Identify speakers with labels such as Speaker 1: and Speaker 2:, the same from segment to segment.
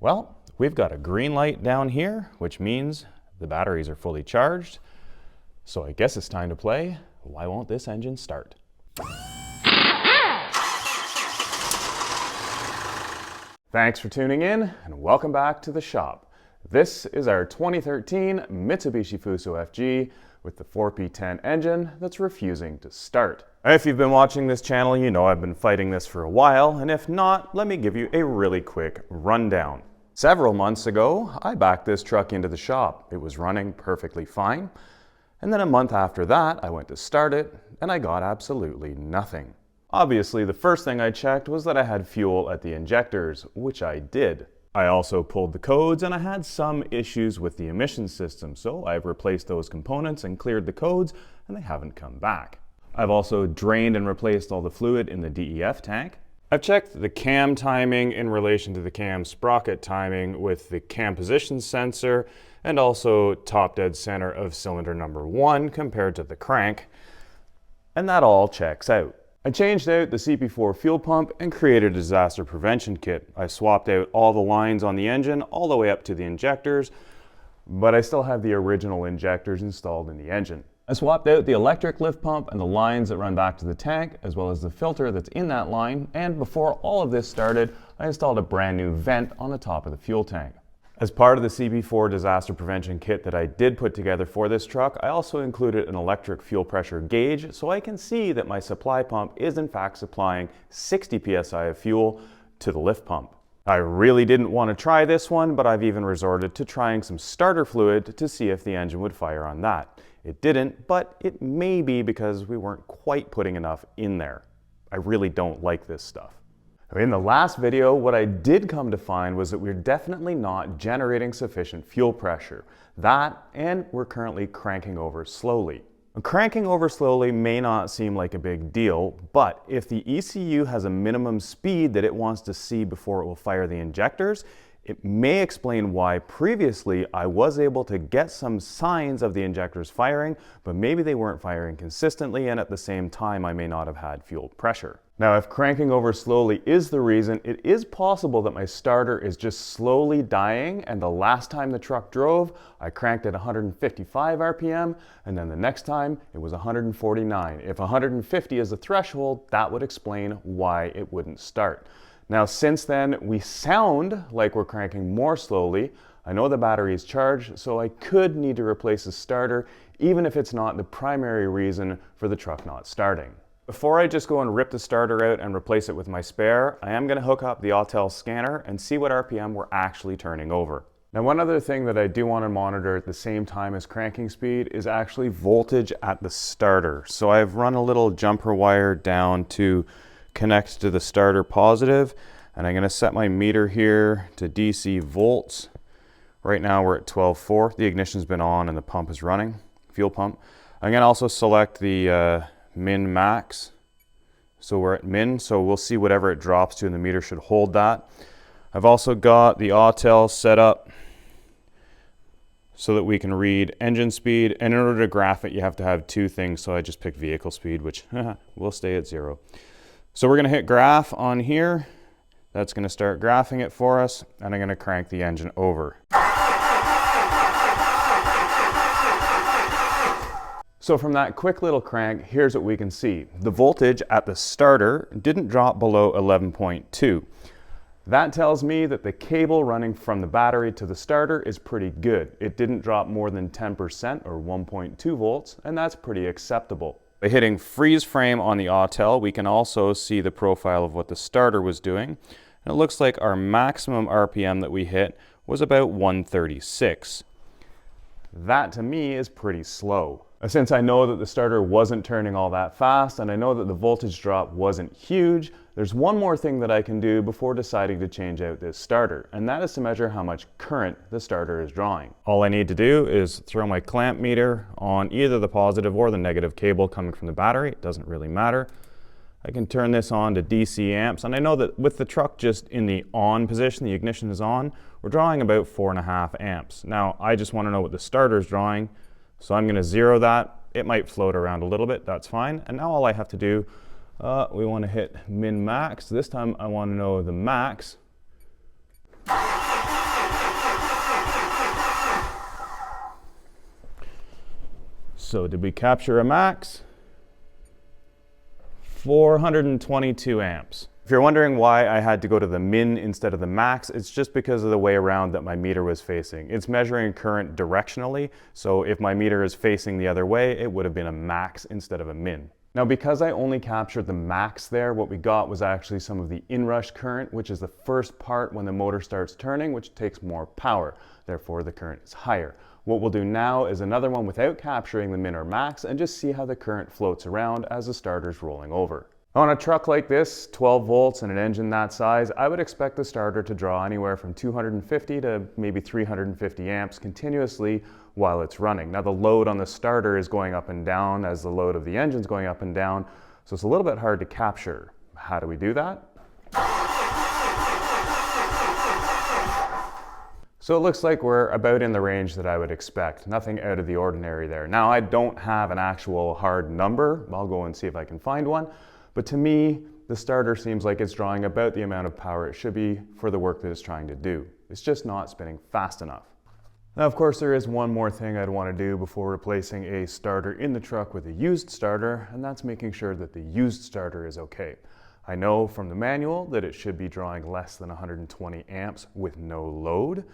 Speaker 1: Well, we've got a green light down here, which means the batteries are fully charged. So I guess it's time to play Why Won't This Engine Start? Thanks for tuning in and welcome back to the shop. This is our 2013 Mitsubishi Fuso FG with the 4P10 engine that's refusing to start. If you've been watching this channel, you know I've been fighting this for a while, and if not, let me give you a really quick rundown. Several months ago, I backed this truck into the shop. It was running perfectly fine. And then a month after that, I went to start it, and I got absolutely nothing. Obviously, the first thing I checked was that I had fuel at the injectors, which I did. I also pulled the codes, and I had some issues with the emission system, so I've replaced those components and cleared the codes, and they haven't come back. I've also drained and replaced all the fluid in the DEF tank. I've checked the cam timing in relation to the cam sprocket timing with the cam position sensor, and also top dead center of cylinder number 1 compared to the crank, and that all checks out. I changed out the CP4 fuel pump and created a disaster prevention kit. I swapped out all the lines on the engine all the way up to the injectors, but I still have the original injectors installed in the engine. I swapped out the electric lift pump and the lines that run back to the tank, as well as the filter that's in that line, and before all of this started, I installed a brand new vent on the top of the fuel tank. As part of the CP4 disaster prevention kit that I did put together for this truck, I also included an electric fuel pressure gauge so I can see that my supply pump is in fact supplying 60 psi of fuel to the lift pump. I really didn't want to try this one, but I've even resorted to trying some starter fluid to see if the engine would fire on that. It didn't, but it may be because we weren't quite putting enough in there. I really don't like this stuff. In the last video, what I did come to find was that we're definitely not generating sufficient fuel pressure. That, and we're currently cranking over slowly. Cranking over slowly may not seem like a big deal, but if the ECU has a minimum speed that it wants to see before it will fire the injectors, it may explain why previously I was able to get some signs of the injectors firing, but maybe they weren't firing consistently, and at the same time I may not have had fuel pressure. Now, if cranking over slowly is the reason, it is possible that my starter is just slowly dying, and the last time the truck drove, I cranked at 155 RPM, and then the next time it was 149. If 150 is the threshold, that would explain why it wouldn't start. Now, since then, we sound like we're cranking more slowly. I know the battery is charged, so I could need to replace the starter, even if it's not the primary reason for the truck not starting. Before I just go and rip the starter out and replace it with my spare, I am going to hook up the Autel scanner and see what RPM we're actually turning over. Now, one other thing that I do want to monitor at the same time as cranking speed is actually voltage at the starter. So I've run a little jumper wire down to connect to the starter positive, and I'm going to set my meter here to DC volts. Right now we're at 12.4. The ignition's been on and the pump is running, fuel pump. I'm going to also select the min max. So we're at min, so we'll see whatever it drops to, and the meter should hold that. I've also got the Autel set up so that we can read engine speed, and in order to graph it you have to have two things, so I just picked vehicle speed, which will stay at 0. So we're going to hit graph on here. That's going to start graphing it for us, and I'm going to crank the engine over. So from that quick little crank, here's what we can see. The voltage at the starter didn't drop below 11.2. That tells me that the cable running from the battery to the starter is pretty good. It didn't drop more than 10% or 1.2 volts, and that's pretty acceptable. By hitting freeze frame on the Autel, we can also see the profile of what the starter was doing. And it looks like our maximum RPM that we hit was about 136. That to me is pretty slow. Since I know that the starter wasn't turning all that fast, and I know that the voltage drop wasn't huge, there's one more thing that I can do before deciding to change out this starter, and that is to measure how much current the starter is drawing. All I need to do is throw my clamp meter on either the positive or the negative cable coming from the battery. It doesn't really matter. I can turn this on to DC amps, and I know that with the truck just in the on position, the ignition is on, we're drawing about 4.5 amps. Now, I just want to know what the starter is drawing, so I'm going to zero that. It might float around a little bit, that's fine. And now all I have to do, we want to hit min max. This time I want to know the max. So did we capture a max? 422 amps. If you're wondering why I had to go to the min instead of the max, it's just because of the way around that my meter was facing. It's measuring current directionally, so if my meter is facing the other way, it would have been a max instead of a min. Now, because I only captured the max there, what we got was actually some of the inrush current, which is the first part when the motor starts turning, which takes more power. Therefore, the current is higher. What we'll do now is another one without capturing the min or max and just see how the current floats around as the starter's rolling over. On a truck like this, 12 volts and an engine that size, I would expect the starter to draw anywhere from 250 to maybe 350 amps continuously while it's running. Now the load on the starter is going up and down as the load of the engine is going up and down, so it's a little bit hard to capture. How do we do that? So it looks like we're about in the range that I would expect. Nothing out of the ordinary there. Now I don't have an actual hard number. I'll go and see if I can find one. But to me, the starter seems like it's drawing about the amount of power it should be for the work that it's trying to do. It's just not spinning fast enough. Now, of course, there is one more thing I'd want to do before replacing a starter in the truck with a used starter, and that's making sure that the used starter is okay. I know from the manual that it should be drawing less than 120 amps with no load,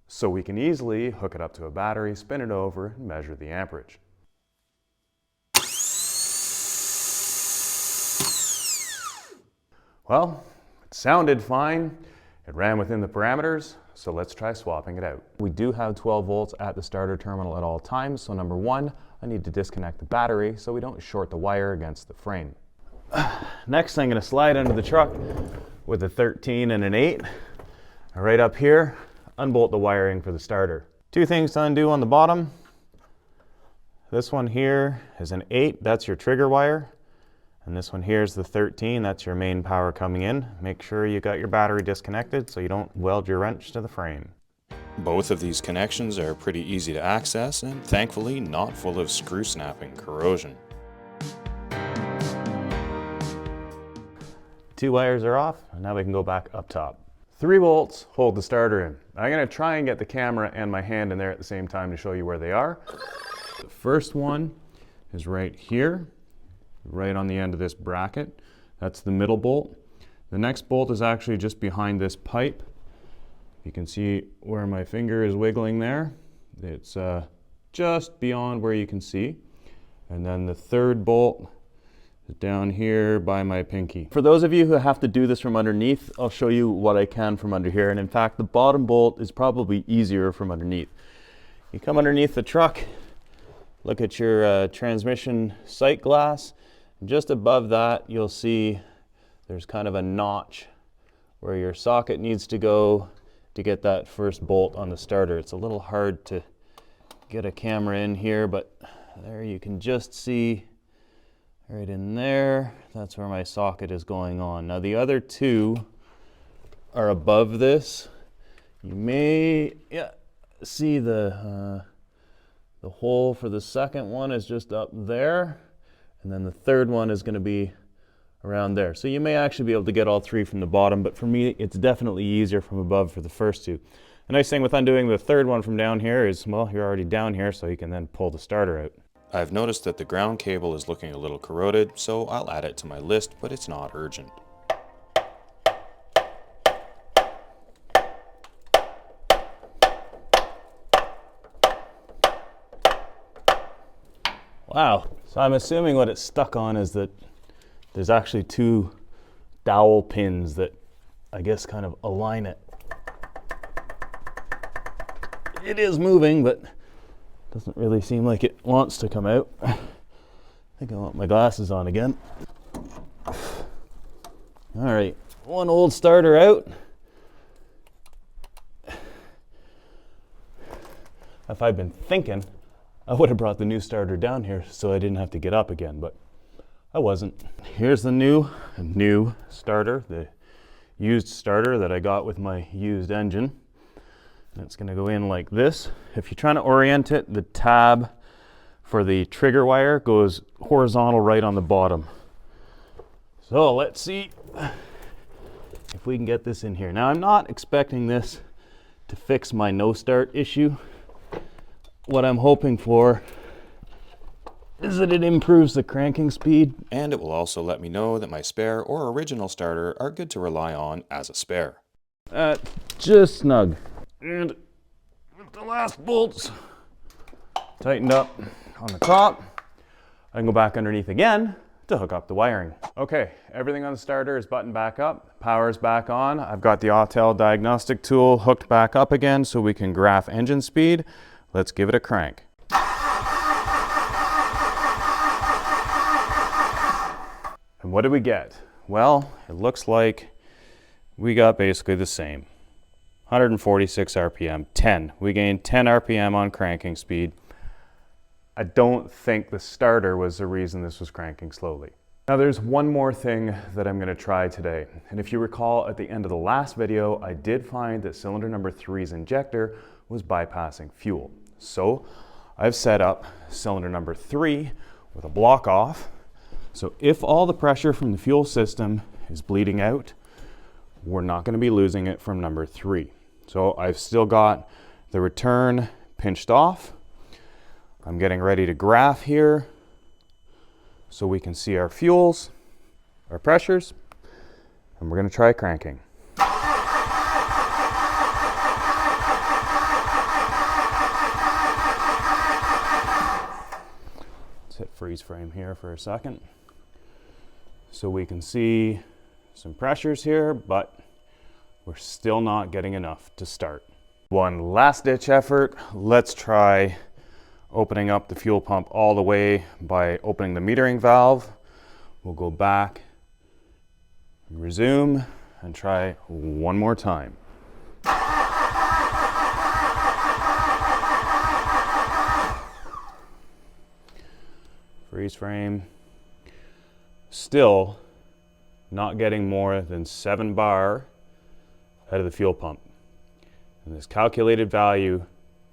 Speaker 1: so we can easily hook it up to a battery, spin it over, and measure the amperage. Well, it sounded fine, it ran within the parameters, so let's try swapping it out. We do have 12 volts at the starter terminal at all times, so number one, I need to disconnect the battery so we don't short the wire against the frame. Next, I'm going to slide under the truck with a 13 and an 8. Right up here, unbolt the wiring for the starter. Two things to undo on the bottom. This one here is an 8, that's your trigger wire. And this one here is the 13, that's your main power coming in. Make sure you got your battery disconnected so you don't weld your wrench to the frame.
Speaker 2: Both of these connections are pretty easy to access and thankfully not full of screw snapping corrosion.
Speaker 1: Two wires are off, and now we can go back up top. 3 volts hold the starter in. I'm going to try and get the camera and my hand in there at the same time to show you where they are. The first one is right here, right on the end of this bracket. That's the middle bolt. The next bolt is actually just behind this pipe. You can see where my finger is wiggling there. It's just beyond where you can see. And then the third bolt is down here by my pinky. For those of you who have to do this from underneath, I'll show you what I can from under here. And in fact, the bottom bolt is probably easier from underneath. You come underneath the truck, look at your transmission sight glass. Just above that, you'll see there's kind of a notch where your socket needs to go to get that first bolt on the starter. It's a little hard to get a camera in here, but there you can just see right in there. That's where my socket is going on. Now the other two are above this. You may see the hole for the second one is just up there. And then the third one is going to be around there. So you may actually be able to get all three from the bottom, but for me, it's definitely easier from above for the first two. The nice thing with undoing the third one from down here is, well, you're already down here, so you can then pull the starter out.
Speaker 2: I've noticed that the ground cable is looking a little corroded, so I'll add it to my list, but it's not urgent.
Speaker 1: Wow. So I'm assuming what it's stuck on is that there's actually two dowel pins that I guess kind of align it. It is moving, but doesn't really seem like it wants to come out. I think I want my glasses on again. All right, one old starter out. If I'd been thinking, I would have brought the new starter down here so I didn't have to get up again, but I wasn't. Here's the new starter, the used starter that I got with my used engine. And it's going to go in like this. If you're trying to orient it, the tab for the trigger wire goes horizontal right on the bottom. So let's see if we can get this in here. Now I'm not expecting this to fix my no start issue. What I'm hoping for is that it improves the cranking speed.
Speaker 2: And it will also let me know that my spare or original starter are good to rely on as a spare.
Speaker 1: Just snug. And with the last bolts tightened up on the top, I can go back underneath again to hook up the wiring. Okay, everything on the starter is buttoned back up, power's back on. I've got the Autel diagnostic tool hooked back up again so we can graph engine speed. Let's give it a crank. And what did we get? Well, it looks like we got basically the same. 146 RPM, 10. We gained 10 RPM on cranking speed. I don't think the starter was the reason this was cranking slowly. Now there's one more thing that I'm gonna try today. And if you recall at the end of the last video, I did find that cylinder number 3's injector was bypassing fuel. So I've set up cylinder number 3 with a block off. So if all the pressure from the fuel system is bleeding out, we're not gonna be losing it from number 3. So I've still got the return pinched off. I'm getting ready to graph here so we can see our fuels, our pressures, and we're going to try cranking. Let's hit freeze frame here for a second so we can see some pressures here, but we're still not getting enough to start. One last ditch effort. Let's try opening up the fuel pump all the way by opening the metering valve. We'll go back, resume, and try one more time. Freeze frame. Still not getting more than 7 bar out of the fuel pump. And this calculated value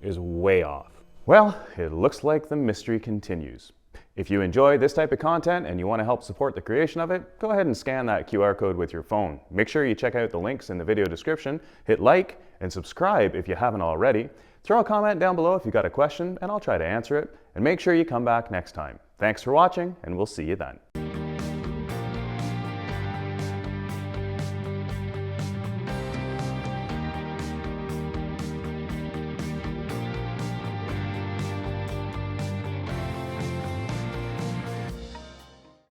Speaker 1: is way off. Well, it looks like the mystery continues. If you enjoy this type of content and you want to help support the creation of it, go ahead and scan that QR code with your phone. Make sure you check out the links in the video description, hit like and subscribe if you haven't already. Throw a comment down below if you've got a question and I'll try to answer it. And make sure you come back next time. Thanks for watching and we'll see you then.